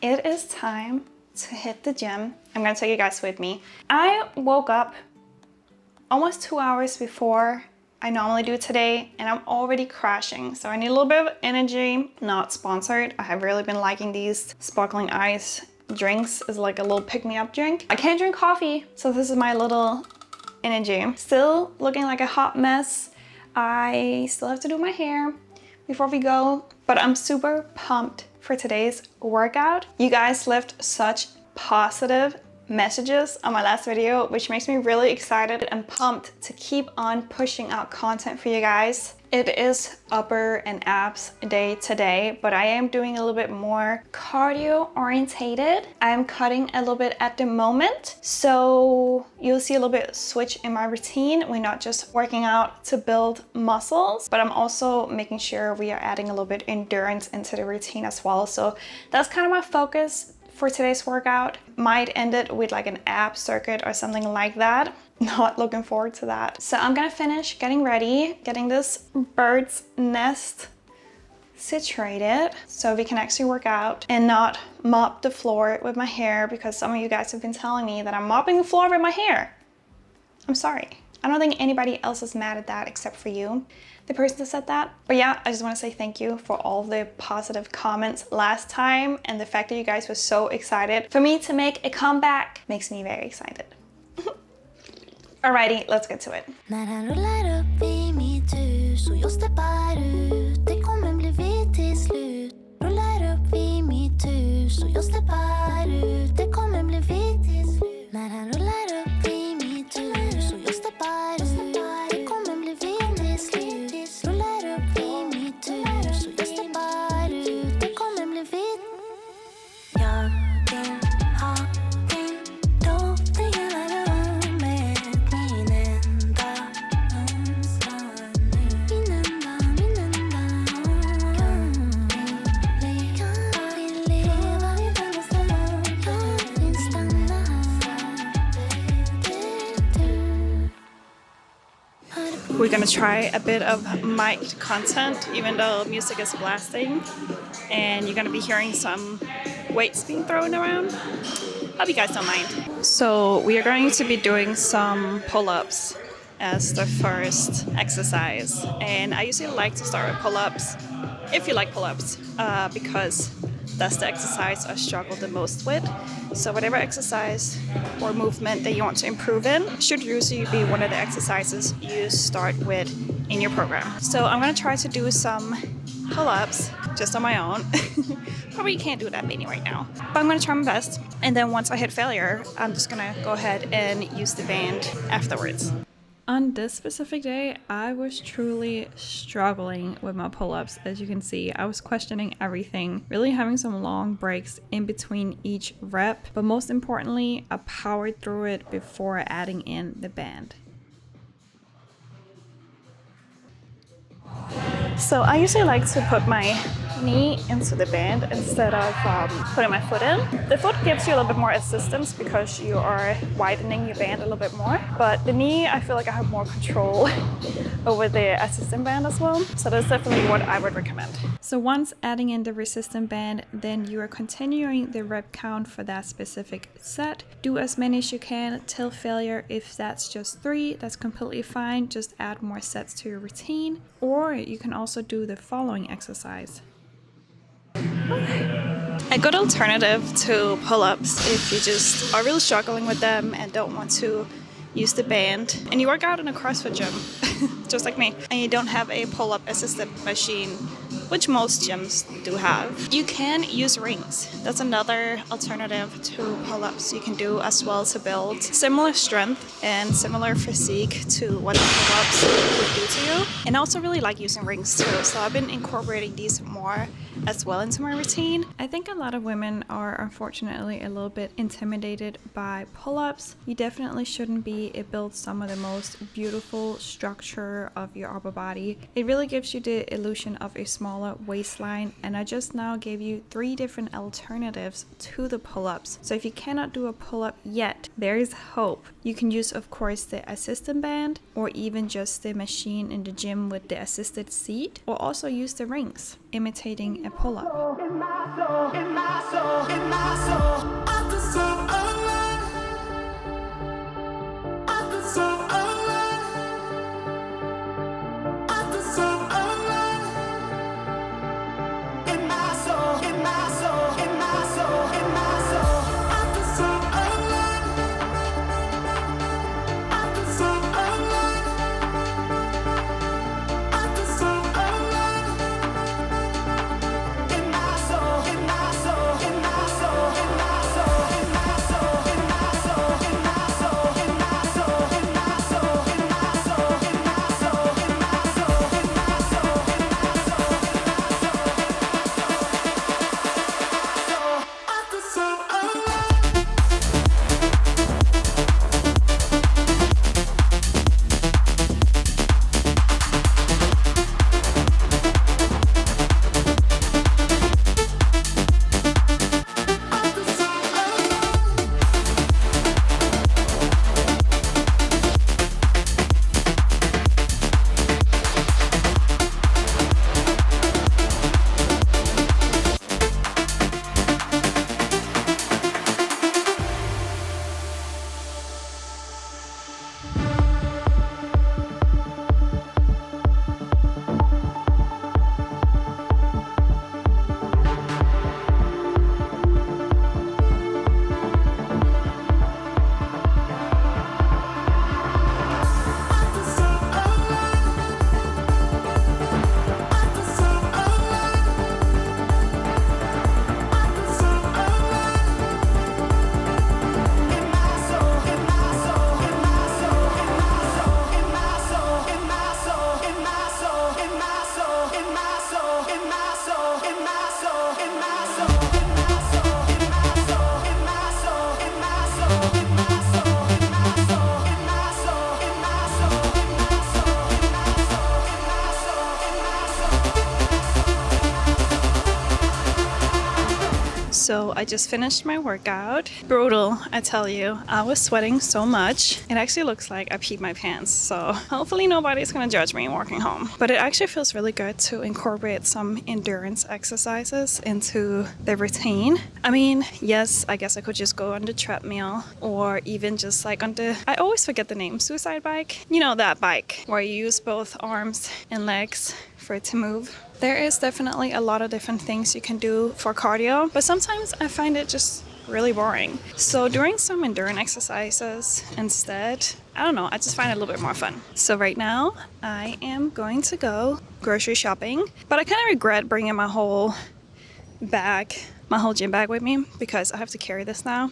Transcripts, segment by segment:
it is time to hit the gym. I'm gonna take you guys with me. I woke up almost 2 hours before I normally do today, and I'm already crashing. So I need a little bit of energy. Not sponsored. I have really been liking these sparkling ice drinks. It's like a little pick-me-up drink. I can't drink coffee, so this is my little energy. Still looking like a hot mess. I still have to do my hair before we go, but I'm super pumped for today's workout. You guys left such positive messages on my last video, which makes me really excited and pumped to keep on pushing out content for you guys. It is upper and abs day today, but I am doing a little bit more cardio orientated. I am cutting a little bit at the moment, so you'll see a little bit switch in my routine. We're not just working out to build muscles, but I'm also making sure we are adding a little bit endurance into the routine as well. So that's kind of my focus for today's workout. Might end it with like an ab circuit or something like that. Not looking forward to that. So I'm gonna finish getting ready, getting this bird's nest situated so we can actually work out and not mop the floor with my hair, because some of you guys have been telling me that I'm mopping the floor with my hair. I'm sorry. I don't think anybody else is mad at that except for you, the person that said that. But yeah, I just want to say thank you for all the positive comments last time, and the fact that you guys were so excited for me to make a comeback makes me very excited. Alrighty, let's get to it. We're gonna try a bit of mic'd content, even though music is blasting, and you're gonna be hearing some weights being thrown around. Hope you guys don't mind. So we are going to be doing some pull-ups as the first exercise, and I usually like to start with pull-ups, if you like pull-ups, because that's the exercise I struggle the most with. So whatever exercise or movement that you want to improve in should usually be one of the exercises you start with in your program. So I'm gonna try to do some pull-ups just on my own. Probably can't do that many right now, but I'm gonna try my best. And then once I hit failure, I'm just gonna go ahead and use the band afterwards. On this specific day, I was truly struggling with my pull-ups. As you can see, I was questioning everything, really having some long breaks in between each rep, but most importantly, I powered through it before adding in the band. So I usually like to put my knee into the band instead of putting my foot in. The foot gives you a little bit more assistance because you are widening your band a little bit more, but the knee, I feel like I have more control over the assistant band as well. So that's definitely what I would recommend. So once adding in the resistant band, then you are continuing the rep count for that specific set. Do as many as you can till failure. If that's just 3, that's completely fine. Just add more sets to your routine, or you can also do the following exercise. A good alternative to pull-ups, if you just are really struggling with them and don't want to use the band, and you work out in a CrossFit gym, just like me, and you don't have a pull-up assisted machine, which most gyms do have, you can use rings. That's another alternative to pull-ups you can do as well to build similar strength and similar physique to what the pull-ups would do to you. And I also really like using rings too, so I've been incorporating these more as well into my routine. I think a lot of women are unfortunately a little bit intimidated by pull-ups. You definitely shouldn't be. It builds some of the most beautiful structure of your upper body. It really gives you the illusion of a smaller waistline, and I just now gave you 3 different alternatives to the pull-ups. So if you cannot do a pull-up yet, there is hope. You can use, of course, the assistant band, or even just the machine in the gym with the assisted seat, or also use the rings, imitating a pull-up. So I just finished my workout. Brutal, I tell you. I was sweating so much. It actually looks like I peed my pants. So hopefully nobody's gonna judge me walking home. But it actually feels really good to incorporate some endurance exercises into the routine. I mean, yes, I guess I could just go on the treadmill or even just like on the, I always forget the name, suicide bike. You know, that bike where you use both arms and legs for it to move. There is definitely a lot of different things you can do for cardio, but sometimes I find it just really boring. So doing some endurance exercises instead, I don't know, I just find it a little bit more fun. So right now I am going to go grocery shopping, but I kind of regret bringing my whole bag, my whole gym bag with me because I have to carry this now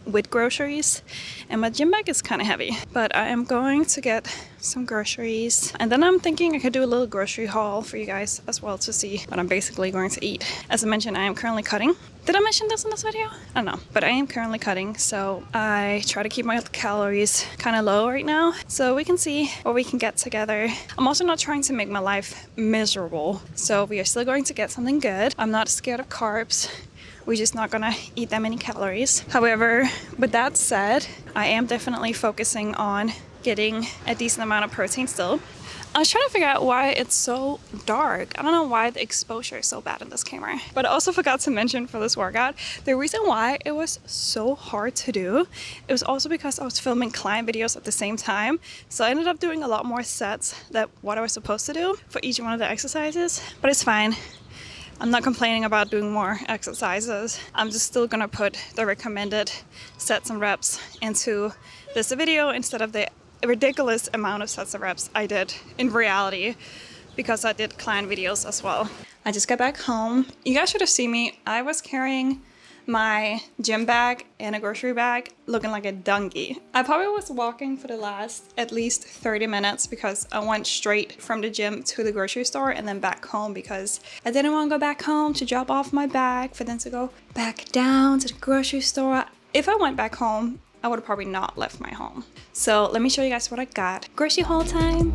with groceries, and my gym bag is kind of heavy. But I am going to get some groceries, and then I'm thinking I could do a little grocery haul for you guys as well to see what I'm basically going to eat. As I mentioned, I am currently cutting. Did I mention this in this video? I don't know, but I am currently cutting, so I try to keep my calories kind of low right now so we can see what we can get together. I'm also not trying to make my life miserable, so we are still going to get something good. I'm not scared of carbs. We're just not gonna eat that many calories. However, with that said, I am definitely focusing on getting a decent amount of protein still. I was trying to figure out why it's so dark. I don't know why the exposure is so bad in this camera. But I also forgot to mention for this workout, the reason why it was so hard to do, it was also because I was filming client videos at the same time. So I ended up doing a lot more sets than what I was supposed to do for each one of the exercises, but it's fine. I'm not complaining about doing more exercises. I'm just still gonna put the recommended sets and reps into this video instead of the ridiculous amount of sets and reps I did in reality because I did client videos as well. I just got back home. You guys should have seen me. I was carrying my gym bag and a grocery bag looking like a donkey. I probably was walking for the last at least 30 minutes because I went straight from the gym to the grocery store and then back home because I didn't want to go back home to drop off my bag for them to go back down to the grocery store. If I went back home, I would have probably not left my home. So let me show you guys what I got. Grocery haul time.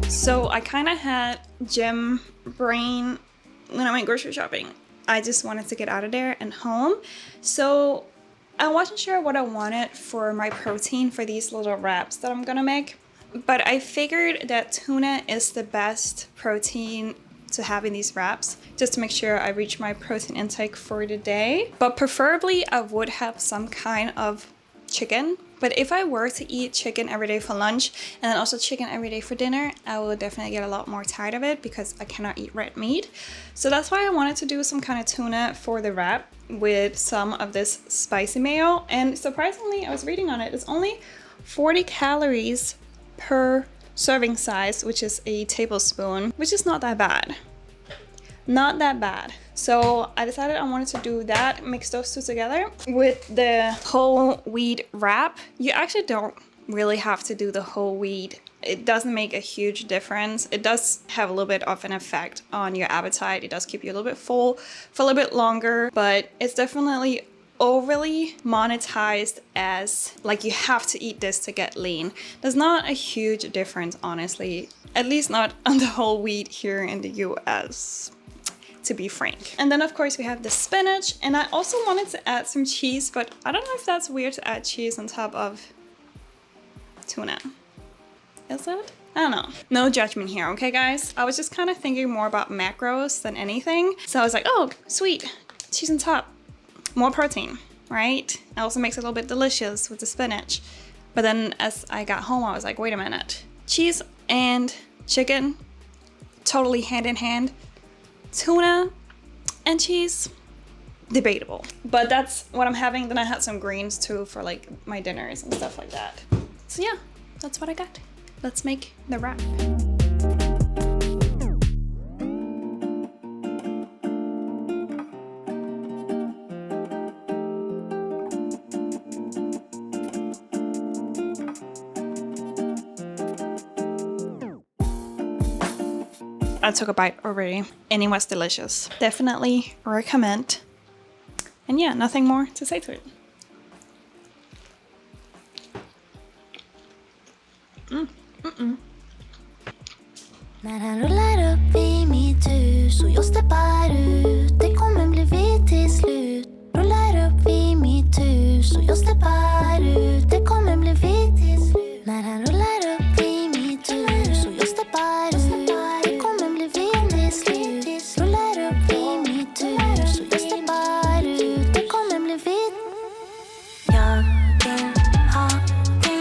So I kind of had gym brain when I went grocery shopping. I just wanted to get out of there and home. So I wasn't sure what I wanted for my protein for these little wraps that I'm gonna make. But I figured that tuna is the best protein to have in these wraps, just to make sure I reach my protein intake for the day. But preferably I would have some kind of chicken. But if I were to eat chicken every day for lunch and then also chicken every day for dinner, I would definitely get a lot more tired of it because I cannot eat red meat. So that's why I wanted to do some kind of tuna for the wrap with some of this spicy mayo. And surprisingly, I was reading on it, it's only 40 calories per serving size, which is a tablespoon, which is not that bad. Not that bad. So I decided I wanted to do that, mix those two together with the whole wheat wrap. You actually don't really have to do the whole wheat. It doesn't make a huge difference. It does have a little bit of an effect on your appetite. It does keep you a little bit full for a little bit longer, but it's definitely overly monetized as like you have to eat this to get lean. There's not a huge difference, honestly, at least not on the whole wheat here in the US, to be frank. And then of course we have the spinach, and I also wanted to add some cheese, but I don't know if that's weird to add cheese on top of tuna. Is it? I don't know. No judgment here, okay guys? I was just kind of thinking more about macros than anything. So I was like, oh, sweet, cheese on top. More protein, right? It also makes it a little bit delicious with the spinach. But then as I got home, I was like, wait a minute. Cheese and chicken, totally hand in hand. Tuna and cheese, debatable. But that's what I'm having. Then I had some greens too for like my dinners and stuff like that. So yeah, that's what I got. Let's make the wrap. I took a bite already and it was delicious. Definitely recommend. And yeah, nothing more to say to it. 날 하루를